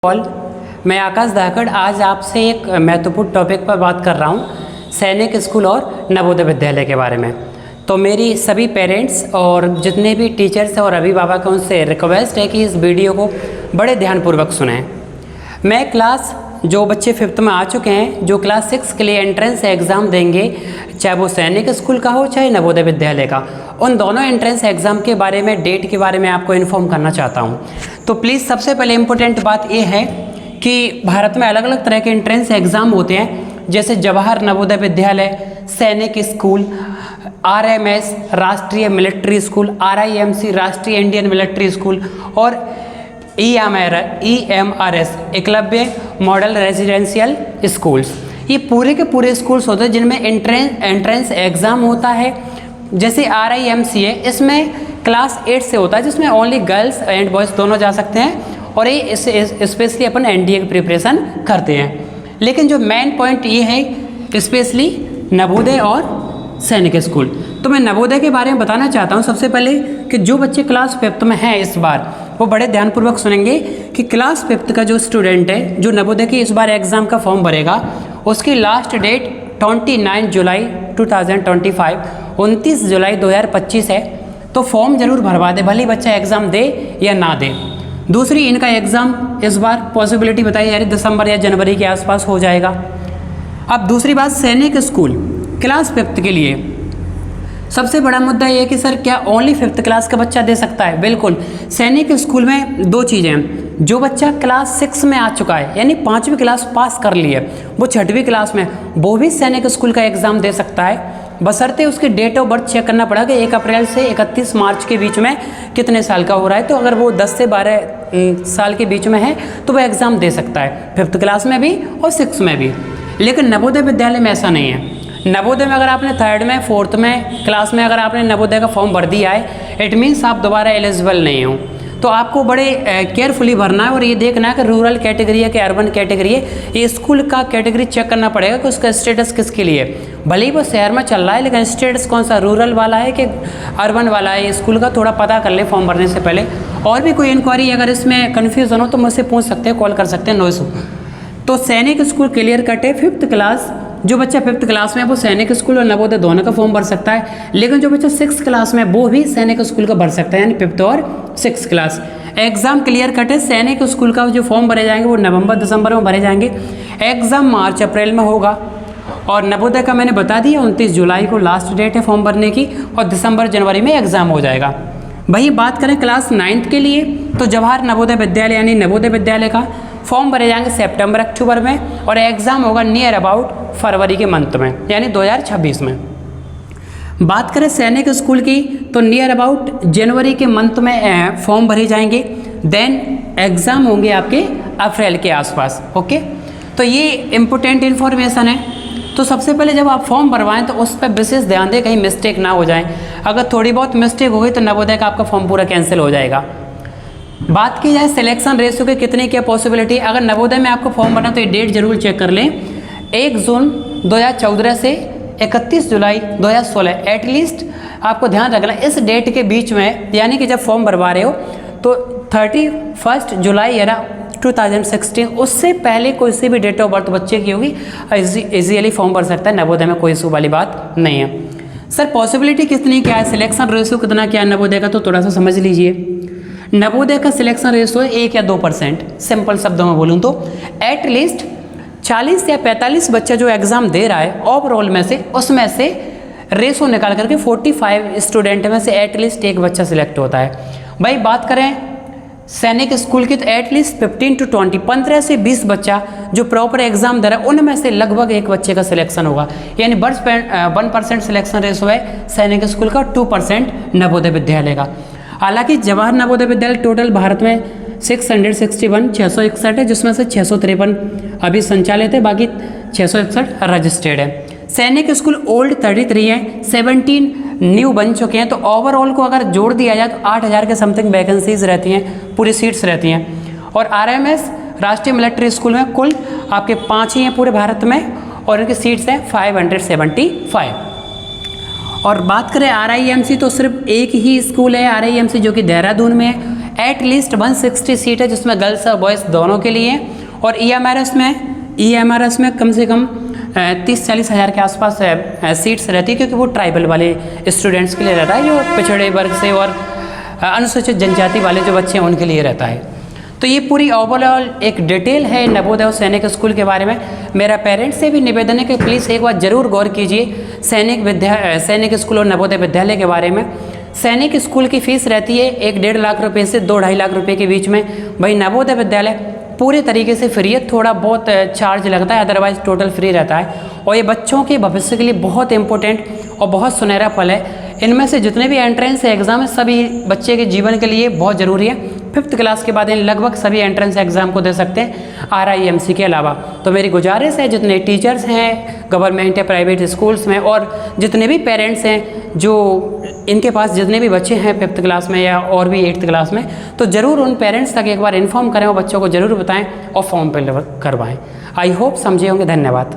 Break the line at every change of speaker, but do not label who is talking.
All, मैं आकाश धाकड़ आज आपसे एक महत्वपूर्ण टॉपिक पर बात कर रहा हूँ, सैनिक स्कूल और नवोदय विद्यालय के बारे में। तो मेरी सभी पेरेंट्स और जितने भी टीचर्स और अभिभावक हैं उनसे रिक्वेस्ट है कि इस वीडियो को बड़े ध्यानपूर्वक सुनें। मैं क्लास जो बच्चे 5th में आ चुके हैं, जो क्लास 6 के लिए एंट्रेंस एग्ज़ाम देंगे, चाहे वो सैनिक स्कूल का हो चाहे नवोदय विद्यालय का, उन दोनों एंट्रेंस एग्ज़ाम के बारे में, डेट के बारे में आपको इन्फॉर्म करना चाहता हूँ। तो प्लीज़ सबसे पहले इम्पोर्टेंट बात ये है कि भारत में अलग अलग तरह के एंट्रेंस एग्ज़ाम होते हैं, जैसे जवाहर नवोदय विद्यालय, सैनिक स्कूल, RMS राष्ट्रीय मिलिट्री स्कूल, RIMC राष्ट्रीय इंडियन मिलिट्री स्कूल और EMRS Eklavya model residential schools. ये पूरे के पूरे स्कूल्स होते हैं जिनमें एंट्रेंस एग्ज़ाम होता है। जैसे RIMC है, इसमें क्लास 8 से होता है, जिसमें ओनली गर्ल्स एंड बॉयज़ दोनों जा सकते हैं और ये स्पेशली अपन NDA की प्रिपरेशन करते हैं। लेकिन जो मेन पॉइंट ये है स्पेशली नवोदय और सैनिक स्कूल। तो मैं नवोदय के बारे में बताना चाहता हूँ सबसे पहले कि जो बच्चे क्लास 5th में हैं इस बार, वो बड़े ध्यानपूर्वक सुनेंगे कि क्लास 5th का जो स्टूडेंट है जो नवोदय की इस बार एग्ज़ाम का फॉर्म भरेगा, उसकी लास्ट डेट 29 जुलाई 2025 29 जुलाई 2025 है। तो फॉर्म ज़रूर भरवा दे, भले बच्चा एग्ज़ाम दे या ना दे। दूसरी, इनका एग्ज़ाम इस बार पॉसिबिलिटी बताई जा रही दिसंबर या जनवरी के आसपास हो जाएगा। अब दूसरी बात, सैनिक स्कूल क्लास 5th के लिए सबसे बड़ा मुद्दा ये है कि सर क्या ओनली 5th क्लास का बच्चा दे सकता है? बिल्कुल। सैनिक स्कूल में दो चीज़ें हैं। जो बच्चा क्लास 6 में आ चुका है, यानी 5वीं क्लास पास कर ली है, वो 6वीं क्लास में, वो भी सैनिक स्कूल का एग्ज़ाम दे सकता है, बशर्ते उसकी डेट ऑफ बर्थ चेक करना पड़ेगा कि 1 अप्रैल से 31 मार्च के बीच में कितने साल का हो रहा है। तो अगर वो 10 से 12 साल के बीच में है तो वो एग्ज़ाम दे सकता है, 5th क्लास में भी और 6 में भी। लेकिन नवोदय विद्यालय में ऐसा नहीं है। नवोदय में अगर आपने 3rd में 4th में क्लास में अगर आपने नवोदय का फॉर्म भर दिया है, इट मीन्स आप दोबारा एलिजिबल नहीं हो। तो आपको बड़े केयरफुली भरना है और ये देखना है कि रूरल कैटेगरी है कि अर्बन कैटेगरी है। ये स्कूल का कैटेगरी चेक करना पड़ेगा कि उसका स्टेटस किसके लिए। भले ही वो शहर में चल रहा है, लेकिन स्टेटस कौन सा, रूरल वाला है कि अर्बन वाला है, ये स्कूल का थोड़ा पता कर ले फॉर्म भरने से पहले। और भी कोई इंक्वायरी अगर इसमें कन्फ्यूज़न हो तो मुझसे पूछ सकते हैं, कॉल कर सकते हैं, नो इशू। तो सैनिक स्कूल क्लियर कट है। 5th क्लास, जो बच्चा 5th क्लास में है वो सैनिक स्कूल और नवोदय दोनों का फॉर्म भर सकता है। लेकिन जो बच्चा 6th क्लास में, वो भी सैनिक स्कूल का भर सकता है, यानी 5th और 6th class. Exam clear cut है। सैनिक स्कूल का जो फॉर्म भरे जाएंगे वो नवंबर दिसंबर में भरे जाएंगे। एग्ज़ाम मार्च अप्रैल में होगा। और नवोदय का मैंने बता दिया 29 जुलाई को लास्ट डेट है फॉर्म भरने की, और दिसंबर जनवरी में एग्ज़ाम हो जाएगा। वही बात करें क्लास 9th के लिए, तो जवाहर नवोदय विद्यालय यानी नवोदय विद्यालय का फॉर्म भरे जाएंगे सितंबर अक्टूबर में, और एग्ज़ाम होगा नियर अबाउट फरवरी के मंथ में, यानी 2026 में। बात करें सैनिक स्कूल की, तो नियर अबाउट जनवरी के मंथ में फॉर्म भरे जाएंगे, देन एग्ज़ाम होंगे आपके अप्रैल के आसपास। ओके, तो ये इम्पोर्टेंट इन्फॉर्मेशन है। तो सबसे पहले जब आप फॉर्म भरवाएं तो उस पर विशेष ध्यान दें, कहीं मिस्टेक ना हो जाए। अगर थोड़ी बहुत मिस्टेक हो गई तो नवोदय का आपका फॉर्म पूरा कैंसिल हो जाएगा। बात की जाए सिलेक्शन रेशियो के कितने क्या पॉसिबिलिटी, अगर नवोदय में आपको फॉर्म भरना तो ये डेट जरूर चेक कर लें। 1 जून 2014 से 31 जुलाई 2016, एटलीस्ट आपको ध्यान रखना इस डेट के बीच में, यानी कि जब फॉर्म भरवा रहे हो तो 31 जुलाई या 2016, उससे पहले कोई सी भी डेट ऑफ बर्थ बच्चे की होगी, इजीली फॉर्म भर सकता है। नवोदय में कोई इशू वाली बात नहीं है। सर पॉसिबिलिटी कितनी क्या है, सिलेक्शन रेशियो कितना क्या है नवोदय का, तो थोड़ा सा समझ लीजिए। नवोदय का सिलेक्शन रेशियो है 1 या 2%। सिंपल शब्दों में बोलूँ तो एटलीस्ट 40 या 45 बच्चा जो एग्ज़ाम दे रहा है ओवरऑल में से, उसमें से रेशो निकाल करके 45 स्टूडेंट में से एटलीस्ट एक बच्चा सिलेक्ट होता है। भाई बात करें सैनिक स्कूल की, तो एटलीस्ट 15 to 20 15 से 20 बच्चा जो प्रॉपर एग्जाम दे रहा है, उनमें से लगभग एक बच्चे का सिलेक्शन होगा, यानी 1% सिलेक्शन रेशो है सैनिक स्कूल का, 2% नवोदय विद्यालय का। हालांकि जवाहर नवोदय विद्यालय टोटल भारत में 661 है, जिसमें से 653 अभी संचालित है, बाकी 661 रजिस्टर्ड है। सैनिक स्कूल ओल्ड 33 है, 17 न्यू बन चुके हैं। तो ओवरऑल को अगर जोड़ दिया जाए तो 8000 के समथिंग वैकेंसीज रहती हैं, पूरी सीट्स रहती हैं। और RMS राष्ट्रीय मिलिट्री स्कूल में कुल आपके 5 ही हैं पूरे भारत में, और इनकी सीट्स हैं 575। और बात करें RIMC, तो सिर्फ एक ही स्कूल है RIMC जो कि देहरादून में है। एटलीस्ट 160 सीट है जिसमें गर्ल्स और बॉयज़ दोनों के लिए, और EMRS में कम से कम 30-40 हज़ार के आसपास सीट्स रहती है, क्योंकि वो ट्राइबल वाले स्टूडेंट्स के लिए रहता है, जो पिछड़े वर्ग से और अनुसूचित जनजाति वाले जो बच्चे हैं उनके लिए रहता है। तो ये पूरी ओवरऑल एक डिटेल है नवोदय और सैनिक स्कूल के बारे में। मेरा पेरेंट्स से भी निवेदन है कि प्लीज़ एक बार ज़रूर गौर कीजिए सैनिक स्कूल और नवोदय विद्यालय के बारे में। सैनिक स्कूल की फ़ीस रहती है 1-1.5 लाख रुपये से 2-2.5 लाख रुपये के बीच में। वही नवोदय विद्यालय पूरे तरीके से फ्री है, थोड़ा बहुत चार्ज लगता है, अदरवाइज टोटल फ्री रहता है। और ये बच्चों के भविष्य के लिए बहुत इंपॉर्टेंट और बहुत सुनहरा पल है। इनमें से जितने भी एंट्रेंस एग्ज़ाम है सभी बच्चे के जीवन के लिए बहुत ज़रूरी है। 5th क्लास के बाद इन लगभग सभी एंट्रेंस एग्ज़ाम को दे सकते हैं RIMC के अलावा। तो मेरी गुजारिश है जितने टीचर्स हैं गवर्नमेंट या प्राइवेट स्कूल्स में, और जितने भी पेरेंट्स हैं जो इनके पास जितने भी बच्चे हैं 5th क्लास में या और भी 8th क्लास में, तो ज़रूर उन पेरेंट्स तक एक बार इन्फॉर्म करें और बच्चों को ज़रूर बताएं और फॉर्म फिल करवाएं। आई होप समझे होंगे। धन्यवाद।